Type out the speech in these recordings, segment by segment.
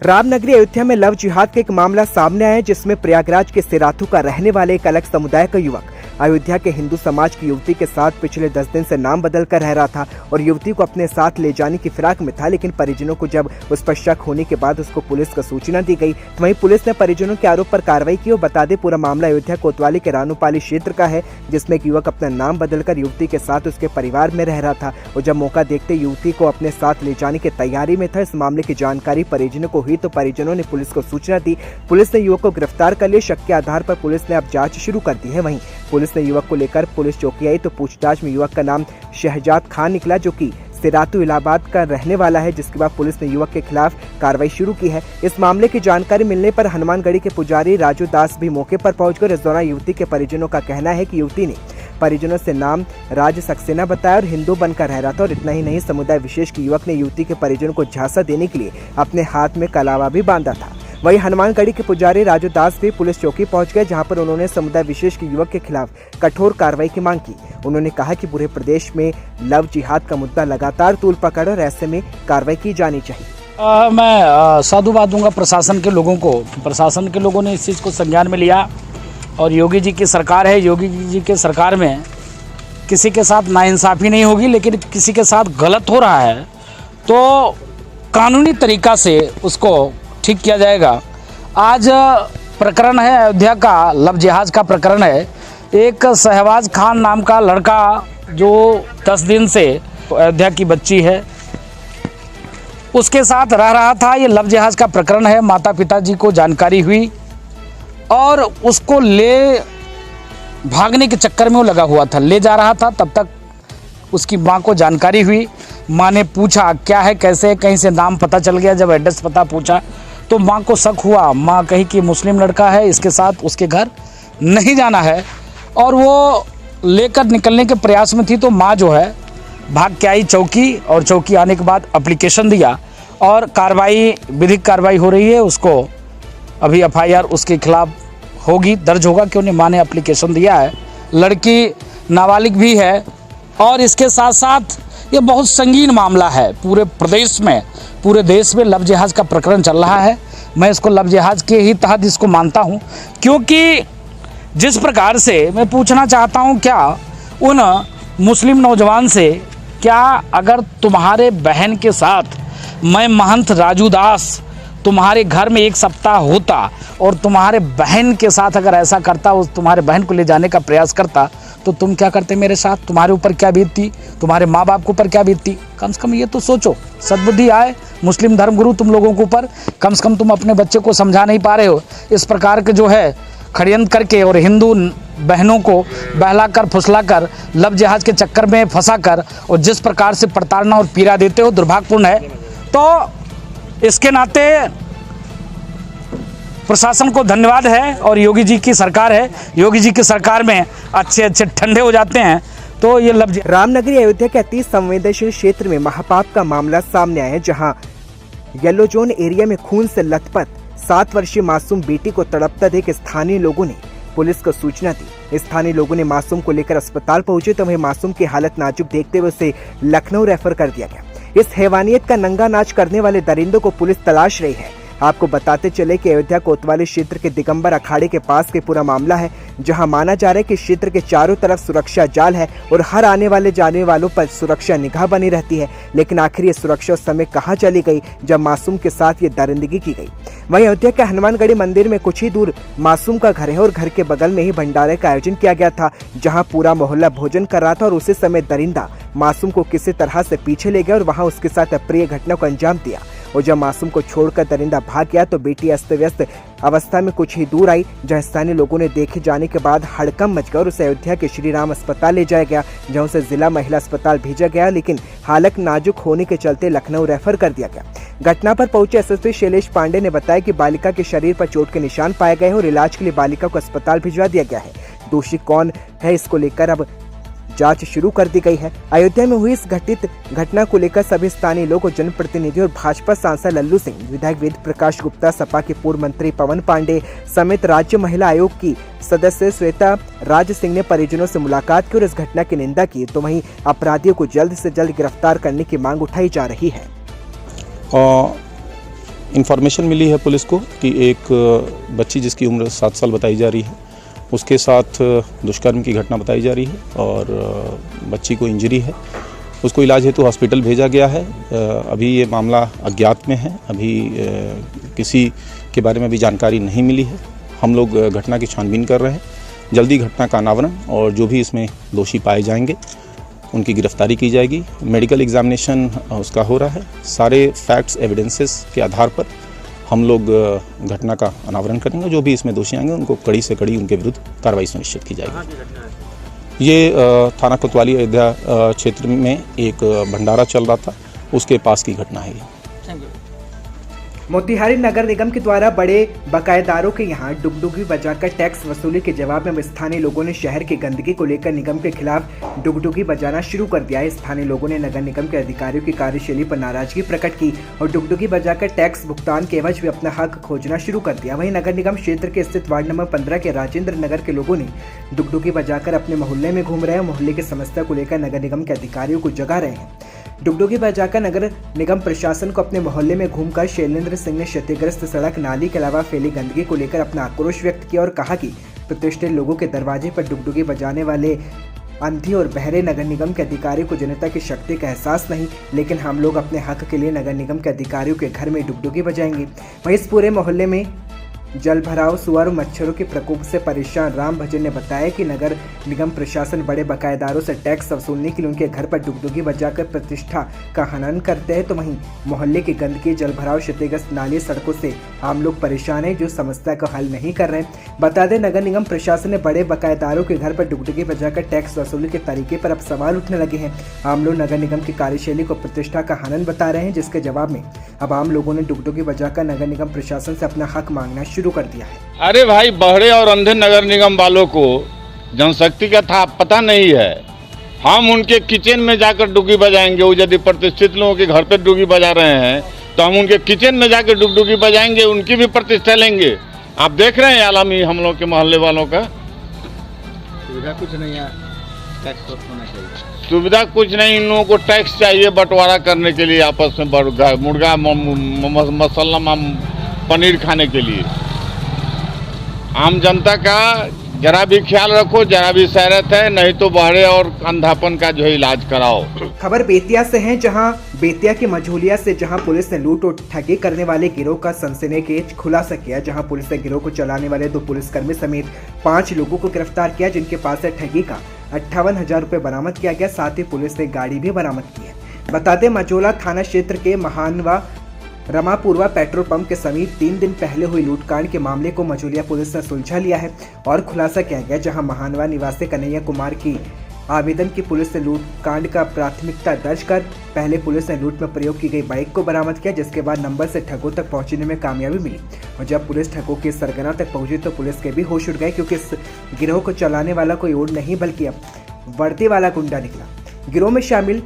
रामनगरी अयोध्या में लव जिहाद का एक मामला सामने आया है, जिसमें प्रयागराज के सिराथू का रहने वाले एक अलग समुदाय का युवक अयोध्या के हिंदू समाज की युवती के साथ पिछले 10 दिन से नाम बदल कर रह रहा था और युवती को अपने साथ ले जाने की फिराक में था। लेकिन परिजनों को जब उस पर शक होने के बाद उसको पुलिस को सूचना दी गई, तो वहीं पुलिस ने परिजनों के आरोप पर कार्रवाई की। और बता दें, पूरा मामला अयोध्या कोतवाली के रानूपाली क्षेत्र का है, जिसमें एक युवक अपना नाम बदलकर युवती के साथ उसके परिवार में रह रहा था और जब मौका देखते युवती को अपने साथ ले जाने की तैयारी में था। इस मामले की जानकारी परिजनों को हुई तो परिजनों ने पुलिस को सूचना दी। पुलिस ने युवक को गिरफ्तार कर लिया। शक के आधार पर पुलिस ने अब जांच शुरू कर दी है। वहीं पुलिस ने युवक को लेकर पुलिस चौकी आई तो पूछताछ में युवक का नाम शहजाद खान निकला, जो कि सिराथू इलाहाबाद का रहने वाला है, जिसके बाद पुलिस ने युवक के खिलाफ कार्रवाई शुरू की है। इस मामले की जानकारी मिलने पर हनुमानगढ़ी के पुजारी राजू दास भी मौके पर पहुंचकर इस दौरान युवती के परिजनों का कहना है कि युवती ने परिजनों से नाम राज सक्सेना बताया और हिंदू बनकर रह रहा था। और इतना ही नहीं, समुदाय विशेष के युवक ने युवती के परिजनों को झांसा देने के लिए अपने हाथ में कलावा भी बांधा था। वहीं हनुमानगढ़ी के पुजारी राजू दास भी पुलिस चौकी पहुंच गए, जहां पर उन्होंने समुदाय विशेष के युवक के खिलाफ कठोर कार्रवाई की मांग की। उन्होंने कहा कि पूरे प्रदेश में लव जिहाद का मुद्दा लगातार तूल पकड़ और ऐसे में कार्रवाई की जानी चाहिए। मैं साधुवाद दूंगा प्रशासन के लोगों को। प्रशासन के लोगों ने इस चीज़ को संज्ञान में लिया और योगी जी की सरकार है। योगी जी के सरकार में किसी के साथ नाइंसाफ़ी नहीं होगी, लेकिन किसी के साथ गलत हो रहा है तो कानूनी तरीका से उसको ठीक किया जाएगा। आज प्रकरण है अयोध्या का, लव जिहाद का प्रकरण है। एक शहबाज खान नाम का लड़का जो 10 दिन से अयोध्या की बच्ची है उसके साथ रह रहा था। ये लव जिहाद का प्रकरण है। माता पिता जी को जानकारी हुई और उसको ले भागने के चक्कर में वो लगा हुआ था, ले जा रहा था। तब तक उसकी माँ को जानकारी हुई। माँ ने पूछा क्या है कैसे है, कहीं से नाम पता चल गया। जब एड्रेस पता पूछा तो माँ को शक हुआ। माँ कही कि मुस्लिम लड़का है, इसके साथ उसके घर नहीं जाना है। और वो लेकर निकलने के प्रयास में थी तो माँ जो है भाग के आई चौकी, और चौकी आने के बाद एप्लीकेशन दिया और कार्रवाई, विधिक कार्रवाई हो रही है। उसको अभी FIR उसके खिलाफ होगी, दर्ज होगा, क्योंकि माँ ने एप्लीकेशन दिया है। लड़की नाबालिग भी है और इसके साथ साथ ये बहुत संगीन मामला है। पूरे प्रदेश में, पूरे देश में लव जिहाद का प्रकरण चल रहा है। मैं इसको लव जिहाद के ही तहत इसको मानता हूँ, क्योंकि जिस प्रकार से मैं पूछना चाहता हूँ, क्या उन मुस्लिम नौजवान से, क्या अगर तुम्हारे बहन के साथ मैं महंत राजू दास तुम्हारे घर में 1 सप्ताह होता और तुम्हारे बहन के साथ अगर ऐसा करता, उस तुम्हारे बहन को ले जाने का प्रयास करता, तो तुम क्या करते मेरे साथ? तुम्हारे ऊपर क्या बीतती? तुम्हारे माँ बाप के ऊपर क्या बीतती? कम से कम ये तो सोचो। सद्बुद्धि आए मुस्लिम धर्मगुरु तुम लोगों के ऊपर। कम से कम तुम अपने बच्चे को समझा नहीं पा रहे हो। इस प्रकार के जो है षड्यंत्र करके और हिंदू बहनों को बहलाकर फुसलाकर लव जिहाद के चक्कर में फंसाकर और जिस प्रकार से प्रताड़ना और पीड़ा देते हो, दुर्भाग्यपूर्ण है। तो इसके नाते प्रशासन को धन्यवाद है और योगी जी की सरकार है। योगी जी की सरकार में अच्छे ठंडे हो जाते हैं। तो ये लव रामनगरी अयोध्या के अति संवेदनशील क्षेत्र में महापाप का मामला सामने आया है, जहां येलो जोन एरिया में खून से लथपथ 7 वर्षीय मासूम बेटी को तड़पता देख स्थानीय लोगों ने पुलिस को सूचना दी। स्थानीय लोगों ने मासूम को लेकर अस्पताल पहुंचे तो वहीं मासूम की हालत नाजुक देखते हुए उसे लखनऊ रेफर कर दिया गया। इस हैवानियत का नंगा नाच करने वाले दरिंदों को पुलिस तलाश रही है। आपको बताते चले कि अयोध्या कोतवाली क्षेत्र के दिगंबर अखाड़े के पास के पूरा मामला है, जहां माना जा रहा है कि क्षेत्र के चारों तरफ सुरक्षा जाल है और हर आने वाले जाने वालों पर सुरक्षा निगाह बनी रहती है। लेकिन आखिर ये सुरक्षा उस समय कहां चली गई जब मासूम के साथ ये दरिंदगी की गई। वहीं अयोध्या के हनुमानगढ़ी मंदिर में कुछ ही दूर मासूम का घर है और घर के बगल में ही भंडारे का आयोजन किया गया था, जहाँ पूरा मोहल्ला भोजन कर रहा था और उसी समय दरिंदा मासूम को किसी तरह से पीछे ले गया और वहां उसके साथ अप्रिय घटना को अंजाम दिया। और जब मासूम को छोड़कर दरिंदा भाग गया तो बेटी अस्त व्यस्त अवस्था में कुछ ही दूर आई, जहां स्थानीय लोगों ने देखे जाने के बाद हड़कंप मच गया और उसे अयोध्या के श्री राम अस्पताल ले जाया गया, जहां उसे जिला महिला अस्पताल भेजा गया। लेकिन हालत नाजुक होने के चलते लखनऊ रेफर कर दिया गया। घटना पर पहुंचे SSP शैलेश पांडे ने बताया कि बालिका के शरीर पर चोट के निशान पाए गए हैं और इलाज के लिए बालिका को अस्पताल भिजवा दिया गया है। दोषी कौन है, इसको लेकर अब जांच शुरू कर दी गई है। अयोध्या में हुई इस घटित घटना को लेकर सभी स्थानीय लोग और जनप्रतिनिधि और भाजपा सांसद लल्लू सिंह, विधायक वेद प्रकाश गुप्ता, सपा के पूर्व मंत्री पवन पांडे समेत राज्य महिला आयोग की सदस्य श्वेता राज सिंह ने परिजनों से मुलाकात की और इस घटना की निंदा की। तो वहीं अपराधियों को जल्द से जल्द गिरफ्तार करने की मांग उठाई जा रही है। इन्फॉर्मेशन मिली है पुलिस को कि एक बच्ची जिसकी उम्र 7 साल बताई जा रही है, उसके साथ दुष्कर्म की घटना बताई जा रही है और बच्ची को इंजरी है। उसको इलाज हेतु हॉस्पिटल भेजा गया है। अभी ये मामला अज्ञात में है, अभी किसी के बारे में भी जानकारी नहीं मिली है। हम लोग घटना की छानबीन कर रहे हैं। जल्दी घटना का अनावरण और जो भी इसमें दोषी पाए जाएंगे उनकी गिरफ्तारी की जाएगी। मेडिकल एग्जामिनेशन उसका हो रहा है। सारे फैक्ट्स एविडेंसेस के आधार पर हम लोग घटना का अनावरण करेंगे। जो भी इसमें दोषी आएंगे उनको कड़ी से कड़ी उनके विरुद्ध कार्रवाई सुनिश्चित की जाएगी। ये थाना कोतवाली अयोध्या क्षेत्र में एक भंडारा चल रहा था, उसके पास की घटना है ये। मोतिहारी नगर निगम के द्वारा बड़े बकायेदारों के यहां डुगडुगी बजाकर टैक्स वसूली के जवाब में स्थानीय लोगों ने शहर की गंदगी को लेकर निगम के खिलाफ डुगडुगी बजाना शुरू कर दिया है। स्थानीय लोगों ने नगर निगम के अधिकारियों की कार्यशैली पर नाराजगी प्रकट की और डुगडुगी बजाकर टैक्स भुगतान के एवज में अपना हक खोजना शुरू कर दिया। वहीं नगर निगम क्षेत्र के स्थित वार्ड नंबर 15 के राजेंद्र नगर के लोगों ने डुगडुगी बजाकर अपने मोहल्ले में घूम रहे हैं। मोहल्ले की समस्या को लेकर नगर निगम के अधिकारियों को जगा रहे हैं। डुगडुगी बजाकर नगर निगम प्रशासन को अपने मोहल्ले में घूमकर शैलेंद्र सिंह ने क्षतिग्रस्त सड़क नाली के अलावा फैली गंदगी को लेकर अपना आक्रोश व्यक्त किया और कहा कि प्रतिष्ठित लोगों के दरवाजे पर डुगडुगी बजाने वाले अंधी और बहरे नगर निगम के अधिकारियों को जनता की शक्ति का एहसास नहीं, लेकिन हम लोग अपने हक के लिए नगर निगम के अधिकारियों के घर में डुगडुगी बजाएंगे। वहीं इस पूरे मोहल्ले में जल भराव, सुअर और मच्छरों के प्रकोप से परेशान राम भजन ने बताया कि नगर निगम प्रशासन बड़े बकायेदारों से टैक्स वसूलने के लिए उनके घर पर डुगडुगी बजाकर प्रतिष्ठा का हनन करते हैं, तो वहीं मोहल्ले की गंदगी, जल भराव, क्षतिग्रस्त नाली, सड़कों से आम लोग परेशान हैं जो समस्या का हल नहीं कर रहे। बता दें, नगर निगम प्रशासन ने बड़े बकायेदारों के घर पर डुगडुगी बजाकर टैक्स वसूली के तरीके पर अब सवाल उठने लगे हैं। आम लोग नगर निगम की कार्यशैली को प्रतिष्ठा का हनन बता रहे हैं, जिसके जवाब में अब आम लोगों ने डुगडुगी बजाकर नगर निगम प्रशासन से अपना हक मांगना शुरू कर दिया है। अरे भाई, बहरे और अंधे नगर निगम वालों को जनशक्ति का था पता नहीं है। हम उनके किचन में जाकर डुगी बजाएंगे। वो यदि प्रतिष्ठित लोगों के घर पे डुगी बजा रहे हैं तो हम उनके किचन में जाकर डुगी बजाएंगे, उनकी भी प्रतिष्ठा लेंगे। आप देख रहे हैं आलमी हम लोग के मोहल्ले वालों का सुविधा कुछ नहीं है, टैक्स होना चाहिए। सुविधा कुछ नहीं, इन लोगों को टैक्स चाहिए बंटवारा करने के लिए, आपस में मुर्गा मसाला पनीर खाने के लिए। आम जनता का जरा भी ख्याल रखो, जरा भी शहरत है, नहीं तो बहरे और अंधापन का जो है इलाज कराओ। खबर बेतिया से है, जहां बेतिया की मझोलिया से जहां पुलिस ने लूट और ठगी करने वाले गिरोह का सनसनीखेज खुलासा किया। जहां पुलिस ने गिरोह को चलाने वाले 2 पुलिसकर्मी समेत 5 लोगों को गिरफ्तार किया, जिनके पास से ठगी का 58,000 रुपये बरामद किया गया। साथ ही पुलिस ने गाड़ी भी बरामद की है। बता दें, मझोला थाना क्षेत्र के महानवा रमापुरवा पेट्रोल पंप के समीप 3 दिन पहले हुई लूटकांड के मामले को मझोलिया पुलिस ने सुलझा लिया है और खुलासा किया गया। जहां महानवा निवासी कन्हैया कुमार की आवेदन की पुलिस ने लूटकांड का प्राथमिकता दर्ज कर पहले पुलिस ने लूट में प्रयोग की गई बाइक को बरामद किया, जिसके बाद नंबर से ठगों तक पहुंचने में कामयाबी मिली। और जब पुलिस ठगों के सरगना तक पहुंची तो पुलिस के भी होश उड़ गए, क्योंकि इस गिरोह को चलाने वाला कोई और नहीं बल्कि अब वर्दी वाला गुंडा निकला। गिरोह में शामिल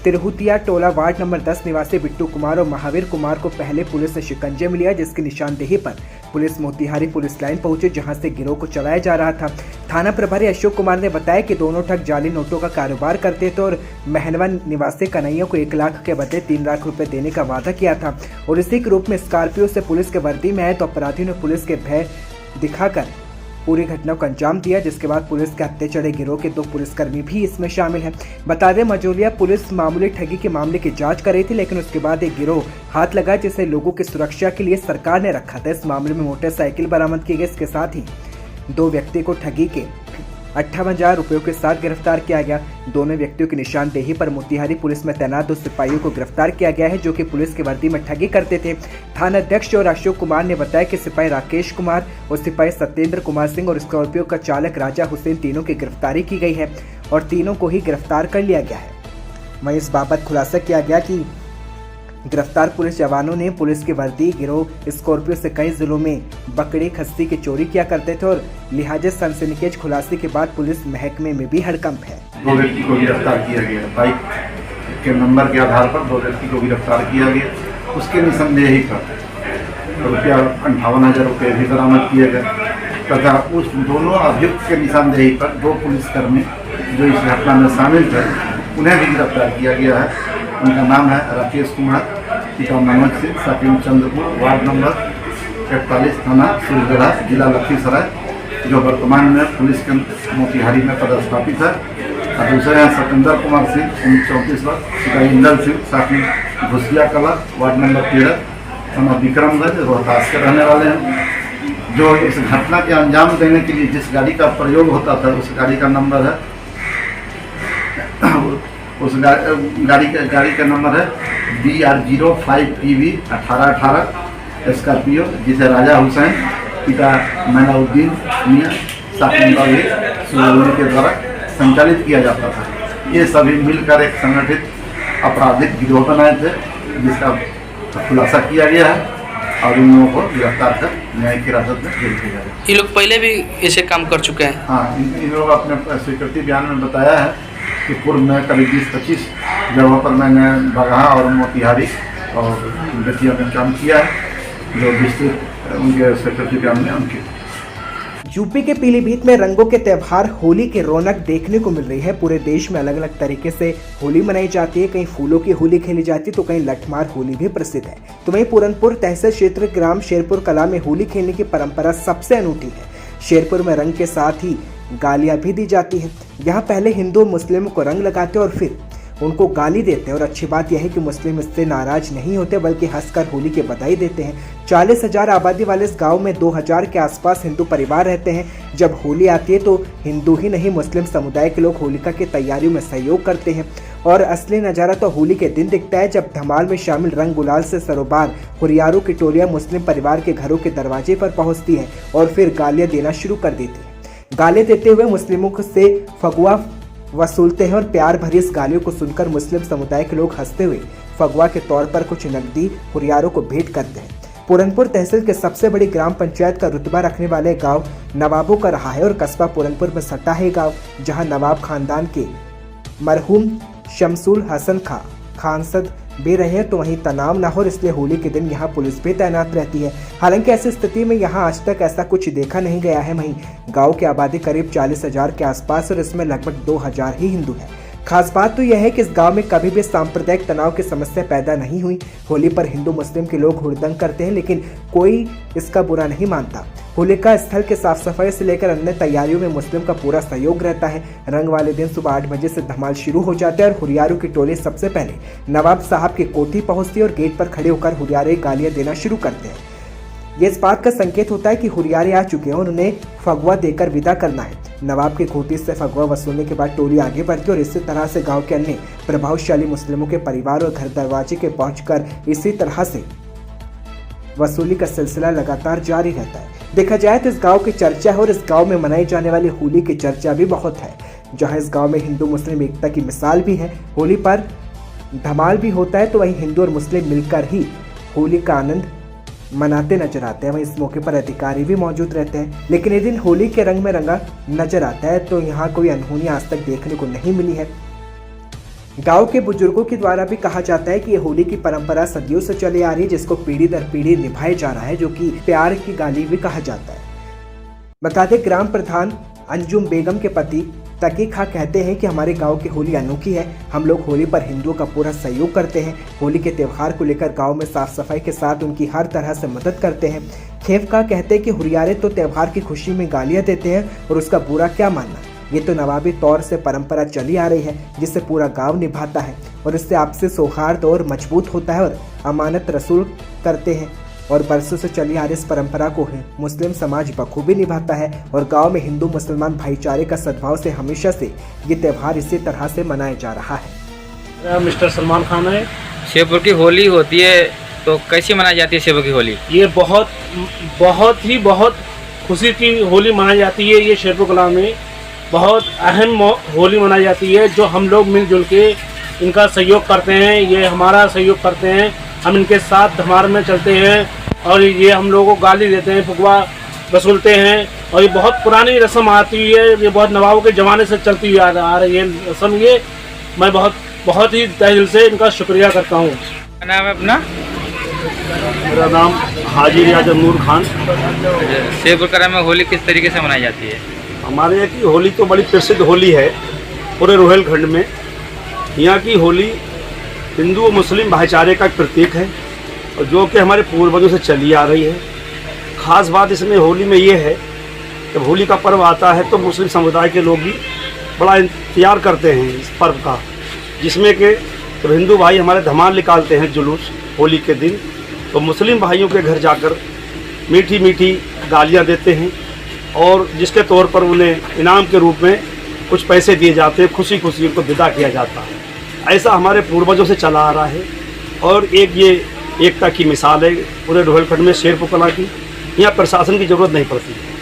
तिरहुतिया टोला वार्ड नंबर 10 निवासी बिट्टू कुमार और महावीर कुमार को पहले पुलिस ने शिकंजे में लिया, जिसकी निशानदेही पर पुलिस मोतिहारी पुलिस लाइन पहुंची, जहां से गिरोह को चलाया जा रहा था। थाना प्रभारी अशोक कुमार ने बताया कि दोनों ठग जाली नोटों का कारोबार करते थे और महनवा निवासी कन्हैया को 1 लाख के बदले 3 लाख रुपए देने का वादा किया था और इसी के रूप में स्कॉर्पियो से पुलिस के वर्दी में आए तो अपराधियों ने पुलिस के भय दिखाकर पूरी घटना को अंजाम दिया, जिसके बाद पुलिस के हत्थे चढ़े गिरोह के 2 पुलिसकर्मी भी इसमें शामिल हैं। बता दें, मझोलिया पुलिस मामूली ठगी के मामले की जांच कर रही थी, लेकिन उसके बाद एक गिरोह हाथ लगा जिसे लोगों की सुरक्षा के लिए सरकार ने रखा था। इस मामले में मोटरसाइकिल बरामद की गई। इसके साथ ही 2 व्यक्ति को ठगी के 58,000 रुपयों के साथ गिरफ्तार किया गया। दोनों व्यक्तियों की निशानदेही पर मोतिहारी पुलिस में तैनात 2 सिपाहियों को गिरफ्तार किया गया है, जो कि पुलिस की वर्दी में ठगी करते थे। थाना अध्यक्ष और अशोक कुमार ने बताया कि सिपाही राकेश कुमार और सिपाही सत्येंद्र कुमार सिंह और स्कॉर्पियो का चालक राजा हुसैन तीनों की गिरफ्तारी की गई है और तीनों को ही गिरफ्तार कर लिया गया है। वहीं इस बाबत खुलासा किया गया कि गिरफ्तार पुलिस जवानों ने पुलिस की वर्दी गिरोह स्कॉर्पियो से कई जिलों में बकरी खस्सी की चोरी किया करते थे और लिहाजे सनसनीखेज खुलासे के बाद पुलिस महकमे में भी हड़कंप है। 2 व्यक्ति को गिरफ्तार किया गया। बाइक के नंबर के आधार पर 2 व्यक्ति को गिरफ्तार किया गया। उसके निसंदेही पर रुपया 58,000 रुपये भी बरामद किए गए तथा उस दोनों अभियुक्त के निशानदेही पर 2 पुलिसकर्मी जो इस घटना में शामिल थे उन्हें भी गिरफ्तार किया गया है। उनका नाम है राकेश कुमार पिता मनोज सिंह, साकिम चंद्रपुर, वार्ड नंबर 41, थाना सूर्यगढ़ा, जिला लखीसराय, जो वर्तमान में पुलिस के मोतिहारी में पदस्थापित है। और दूसरे हैं सतेंद्र कुमार सिंह, उम्र 34 वर्ष, पिता इंदल सिंह, साकिम घुसिया कला, वार्ड नंबर 13, थाना विक्रमगंज, रोहतास के रहने वाले हैं। जो इस घटना के अंजाम देने के लिए जिस गाड़ी का प्रयोग होता था, उस गाड़ी का नंबर है उस गाड़ी का नंबर है BR05PV 1818 स्कॉर्पियो, जिसे राजा हुसैन, पिता मैनाउद्दीन मियां, साकिम के द्वारा संचालित किया जाता था। ये सभी मिलकर एक संगठित आपराधिक गिरोह बनाए थे, जिसका खुलासा किया गया है और इन लोगों को गिरफ्तार कर न्यायिक हिरासत में जेल किया गया। ये लोग पहले भी ऐसे काम कर चुके हैं? हाँ, इन लोग अपने स्वीकृति बयान में बताया है कि पूर्व में करीब 20-25 जगहों पर मैंने बगहा और मोतिहारी और बेतिया में काम किया है, जो विस्तृत उनके स्वीकृति बयान में उनके। यूपी के पीलीभीत में रंगों के त्योहार होली की रौनक देखने को मिल रही है। पूरे देश में अलग अलग तरीके से होली मनाई जाती है। कहीं फूलों की होली खेली जाती है तो कहीं लठमार होली भी प्रसिद्ध है। तो वहीं पूरनपुर तहसील क्षेत्र ग्राम शेरपुर कला में होली खेलने की परंपरा सबसे अनूठी है। शेरपुर में रंग के साथ ही गालियां भी दी जाती हैं। यहाँ पहले हिंदू और मुस्लिमों को रंग लगाते और फिर उनको गाली देते हैं। और अच्छी बात यह है कि मुस्लिम इससे नाराज नहीं होते, बल्कि हंसकर होली की बधाई देते हैं। 40,000 आबादी वाले इस गांव में 2000 के आसपास हिंदू परिवार रहते हैं। जब होली आती है तो हिंदू ही नहीं, मुस्लिम समुदाय के लोग होलिका की तैयारियों में सहयोग करते हैं। और असली नज़ारा तो होली के दिन दिखता है, जब धमाल में शामिल रंग गुलाल से सरोबार हुरियारों की टोलियां मुस्लिम परिवार के घरों के दरवाजे पर पहुंचती है और फिर गालियां देना शुरू कर देती है। गाली देते हुए मुस्लिमों से फगुआ वसूलते हैं और प्यार भरी इस गालियों को सुनकर मुस्लिम समुदाय के लोग हंसते हुए फगुआ के तौर पर कुछ नकदी हुरियारों को भेंट करते हैं। पूरनपुर तहसील के सबसे बड़ी ग्राम पंचायत का रुतबा रखने वाले गांव नवाबों का रहा है और कस्बा पूरनपुर में सटा है गांव, जहां नवाब खानदान के मरहूम शमसुल हसन खानसद भी रहे, तो वहीं तनाव न हो, इसलिए होली के दिन यहाँ पुलिस भी तैनात रहती है। हालांकि ऐसी स्थिति में यहाँ आज तक ऐसा कुछ देखा नहीं गया है। वहीं गांव की आबादी करीब 40,000 के आसपास और इसमें लगभग 2000 ही हिंदू हैं। खास बात तो यह है कि इस गांव में कभी भी सांप्रदायिक तनाव की समस्या पैदा नहीं हुई। होली पर हिंदू मुस्लिम के लोग हुड़दंग करते हैं, लेकिन कोई इसका बुरा नहीं मानता। होलिका स्थल के साफ सफाई से लेकर अन्य तैयारियों में मुस्लिम का पूरा सहयोग रहता है। रंग वाले दिन सुबह 8 बजे से धमाल शुरू हो जाता है और हुरियारों की टोली सबसे पहले नवाब साहब की कोठी पहुंचती है और गेट पर खड़े होकर हुरियारे गालियां देना शुरू करते हैं। ये इस बात का संकेत होता है कि हुरियारे आ चुके हैं और उन्हें फगुआ देकर विदा करना है। नवाब की कोठी से फगुआ वसूलने के बाद टोली आगे बढ़ती है और इसी तरह से गाँव के अन्य प्रभावशाली मुस्लिमों के परिवार और घर दरवाजे के पहुँचकर इसी तरह से वसूली का सिलसिला लगातार जारी रहता है। देखा जाए तो इस गांव की चर्चा है और इस गांव में मनाई जाने वाली होली की चर्चा भी बहुत है। जहां इस गांव में हिंदू मुस्लिम एकता की मिसाल भी है। होली पर धमाल भी होता है तो वहीं हिंदू और मुस्लिम मिलकर ही होली का आनंद मनाते नजर आते हैं। वहीं इस मौके पर अधिकारी भी मौजूद रहते हैं। लेकिन ये दिन होली के रंग में रंगा नजर आता है तो यहाँ कोई अनहोनी आज तक देखने को नहीं मिली है। गांव के बुजुर्गों के द्वारा भी कहा जाता है कि ये होली की परंपरा सदियों से चली आ रही है, जिसको पीढ़ी दर पीढ़ी निभाया जा रहा है, जो कि प्यार की गाली भी कहा जाता है। बता दें, ग्राम प्रधान अंजुम बेगम के पति तकी खां कहते हैं कि हमारे गांव की होली अनोखी है। हम लोग होली पर हिंदुओं का पूरा सहयोग करते हैं। होली के त्यौहार को लेकर गांव में साफ सफाई के साथ उनकी हर तरह से मदद करते हैं। खेवका कहते हैं कि हुरियारे तो त्यौहार की खुशी में गालियां देते हैं और उसका बुरा क्या मानना। ये तो नवाबी तौर से परंपरा चली आ रही है, जिसे पूरा गांव निभाता है और इससे आपसी सौहार्द और मजबूत होता है और अमानत रसूल करते हैं। और बरसों से चली आ रही इस परंपरा को मुस्लिम समाज बखूबी निभाता है और गांव में हिंदू मुसलमान भाईचारे का सद्भाव से हमेशा से ये त्यौहार इसी तरह से मनाया जा रहा है। मिस्टर सलमान खान है। शेरपुर की होली होती है तो कैसी मनाई जाती है शेरपुर की होली? ये बहुत खुशी की होली मनाई जाती है। ये शेरपुर कला में बहुत अहम होली मनाई जाती है, जो हम लोग मिलजुल के इनका सहयोग करते हैं। ये हमारा सहयोग करते हैं, हम इनके साथ धमार में चलते हैं और ये हम लोगों को गाली देते हैं, फगुआ वसूलते हैं। और ये बहुत पुरानी रस्म आती है, ये बहुत नवाबों के ज़माने से चलती हुई आ रही है रस्म। ये मैं बहुत ही तहे दिल से इनका शुक्रिया करता हूँ। क्या नाम है अपना? मेरा नाम हाजी रियाज नूर खान। शेरपुर कला में होली किस तरीके से मनाई जाती है? हमारे यहाँ की होली तो बड़ी प्रसिद्ध होली है पूरे रोहिलखंड में। यहाँ की होली हिंदू और मुस्लिम भाईचारे का प्रतीक है। और जो कि हमारे पूर्वजों से चली आ रही है। ख़ास बात इसमें होली में ये है, जब होली का पर्व आता है तो मुस्लिम समुदाय के लोग भी बड़ा इंतजार करते हैं इस पर्व का, जिसमें कि जब हिंदू भाई हमारे धमाल निकालते हैं जुलूस होली के दिन, तो मुस्लिम भाइयों के घर जाकर मीठी मीठी गालियाँ देते हैं और जिसके तौर पर उन्हें इनाम के रूप में कुछ पैसे दिए जाते हैं, खुशी खुशी उनको विदा किया जाता है। ऐसा हमारे पूर्वजों से चला आ रहा है और एक ये एकता की मिसाल है पूरे रोहलखंड में शेरपुर कला की। यहाँ प्रशासन की ज़रूरत नहीं पड़ती है।